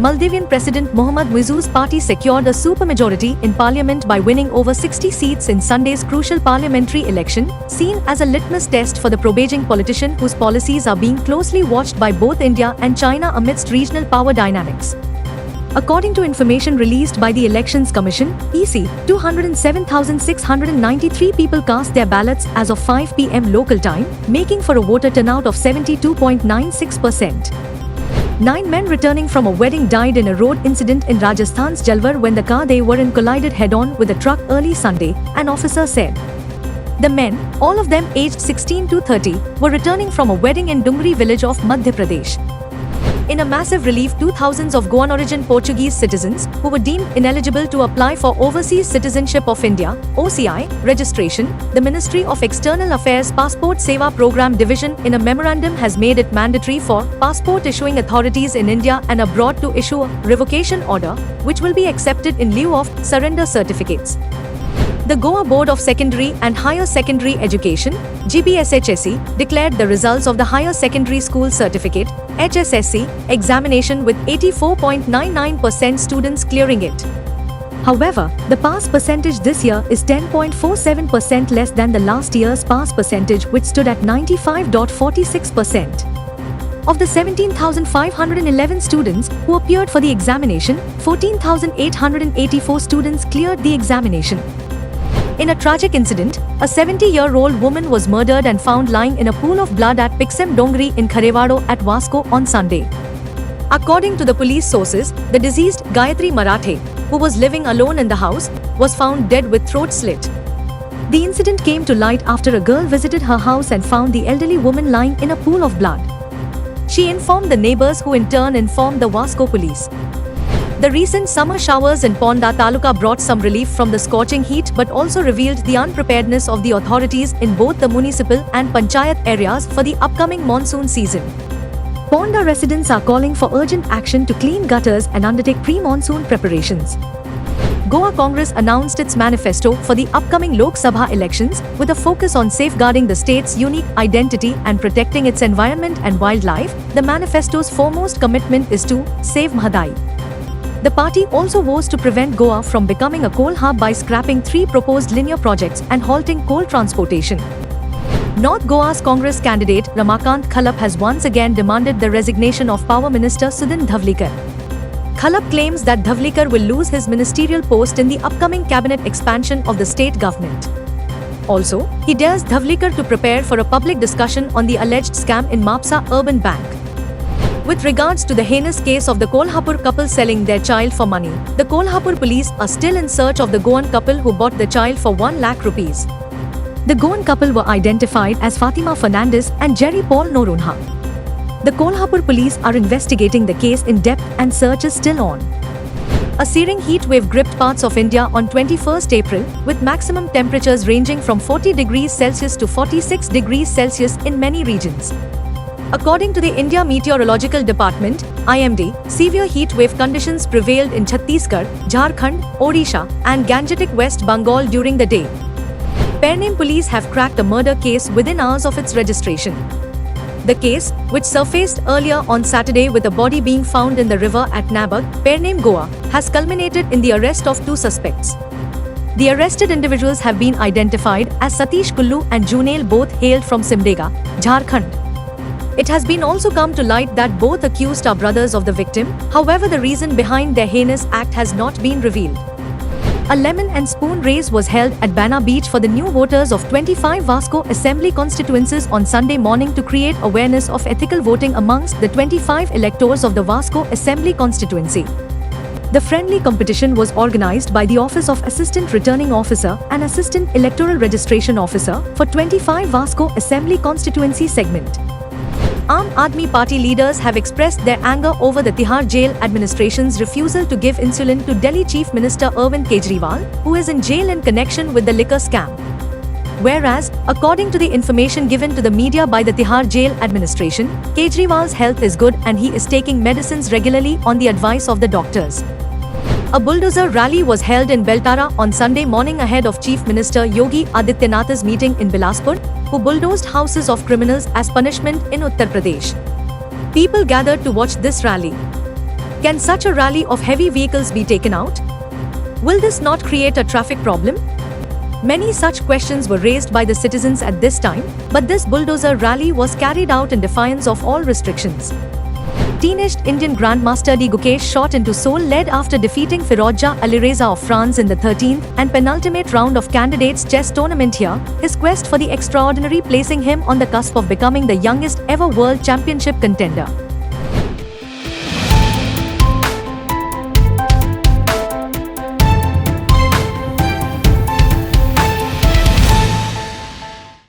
Maldivian President Mohamed Muizzu's party secured a supermajority in parliament by winning over 60 seats in Sunday's crucial parliamentary election, seen as a litmus test for the pro-Beijing politician whose policies are being closely watched by both India and China amidst regional power dynamics. According to information released by the Elections Commission, EC, 207,693 people cast their ballots as of 5 p.m. local time, making for a voter turnout of 72.96%. 9 men returning from a wedding died in a road incident in Rajasthan's Jalwar when the car they were in collided head-on with a truck early Sunday, an officer said. The men, all of them aged 16 to 30, were returning from a wedding in Dungri village of Madhya Pradesh. In a massive relief to thousands of Goan origin Portuguese citizens who were deemed ineligible to apply for Overseas Citizenship of India (OCI) registration, the Ministry of External Affairs Passport Seva Program Division in a memorandum has made it mandatory for passport issuing authorities in India and abroad to issue a revocation order, which will be accepted in lieu of surrender certificates. The Goa Board of Secondary and Higher Secondary Education (GBSHSE) declared the results of the Higher Secondary School Certificate (HSSC) examination with 84.99% students clearing it. However, the pass percentage this year is 10.47% less than the last year's pass percentage, which stood at 95.46%. Of the 17,511 students who appeared for the examination, 14,884 students cleared the examination. In a tragic incident, a 70-year-old woman was murdered and found lying in a pool of blood at Pixem Dongri in Kharewado at Vasco on Sunday. According to the police sources, the deceased, Gayatri Marathe, who was living alone in the house, was found dead with throat slit. The incident came to light after a girl visited her house and found the elderly woman lying in a pool of blood. She informed the neighbors, who in turn informed the Vasco police. The recent summer showers in Ponda Taluka brought some relief from the scorching heat but also revealed the unpreparedness of the authorities in both the municipal and panchayat areas for the upcoming monsoon season. Ponda residents are calling for urgent action to clean gutters and undertake pre-monsoon preparations. Goa Congress announced its manifesto for the upcoming Lok Sabha elections with a focus on safeguarding the state's unique identity and protecting its environment and wildlife. The manifesto's foremost commitment is to save Mahadai. The party also vows to prevent Goa from becoming a coal hub by scrapping 3 proposed linear projects and halting coal transportation. North Goa's Congress candidate Ramakant Khalap has once again demanded the resignation of Power Minister Sudhin Dhavlikar. Khalap claims that Dhavlikar will lose his ministerial post in the upcoming cabinet expansion of the state government. Also, he dares Dhavlikar to prepare for a public discussion on the alleged scam in Mapsa Urban Bank. With regards to the heinous case of the Kolhapur couple selling their child for money, the Kolhapur police are still in search of the Goan couple who bought the child for 1 lakh rupees. The Goan couple were identified as Fatima Fernandez and Jerry Paul Norunha. The Kolhapur police are investigating the case in depth and search is still on. A searing heat wave gripped parts of India on 21st April, with maximum temperatures ranging from 40 degrees Celsius to 46 degrees Celsius in many regions. According to the India Meteorological Department, IMD, severe heat wave conditions prevailed in Chhattisgarh, Jharkhand, Odisha, and Gangetic West Bengal during the day. Pernem police have cracked a murder case within hours of its registration. The case, which surfaced earlier on Saturday with a body being found in the river at Nabag, Pernem, Goa, has culminated in the arrest of 2 suspects. The arrested individuals have been identified as Satish Kullu and Junail, both hailed from Simdega, Jharkhand. It has been also come to light that both accused are brothers of the victim. However, the reason behind their heinous act has not been revealed. A lemon and spoon race was held at Bana Beach for the new voters of 25 Vasco Assembly constituencies on Sunday morning to create awareness of ethical voting amongst the 25 electors of the Vasco Assembly constituency. The friendly competition was organized by the Office of Assistant Returning Officer and Assistant Electoral Registration Officer for 25 Vasco Assembly constituency segment. Aam Aadmi Party leaders have expressed their anger over the Tihar jail administration's refusal to give insulin to Delhi Chief Minister Arvind Kejriwal, who is in jail in connection with the liquor scam. Whereas, according to the information given to the media by the Tihar jail administration, Kejriwal's health is good and he is taking medicines regularly on the advice of the doctors. A bulldozer rally was held in Beltara on Sunday morning ahead of Chief Minister Yogi Adityanath's meeting in Bilaspur, who bulldozed houses of criminals as punishment in Uttar Pradesh. People gathered to watch this rally. Can such a rally of heavy vehicles be taken out? Will this not create a traffic problem? Many such questions were raised by the citizens at this time, but this bulldozer rally was carried out in defiance of all restrictions. Teenaged Indian Grandmaster D. Gukesh shot into Seoul led after defeating Firozja Alireza of France in the 13th and penultimate round of candidates chess tournament here, his quest for the extraordinary placing him on the cusp of becoming the youngest ever world championship contender.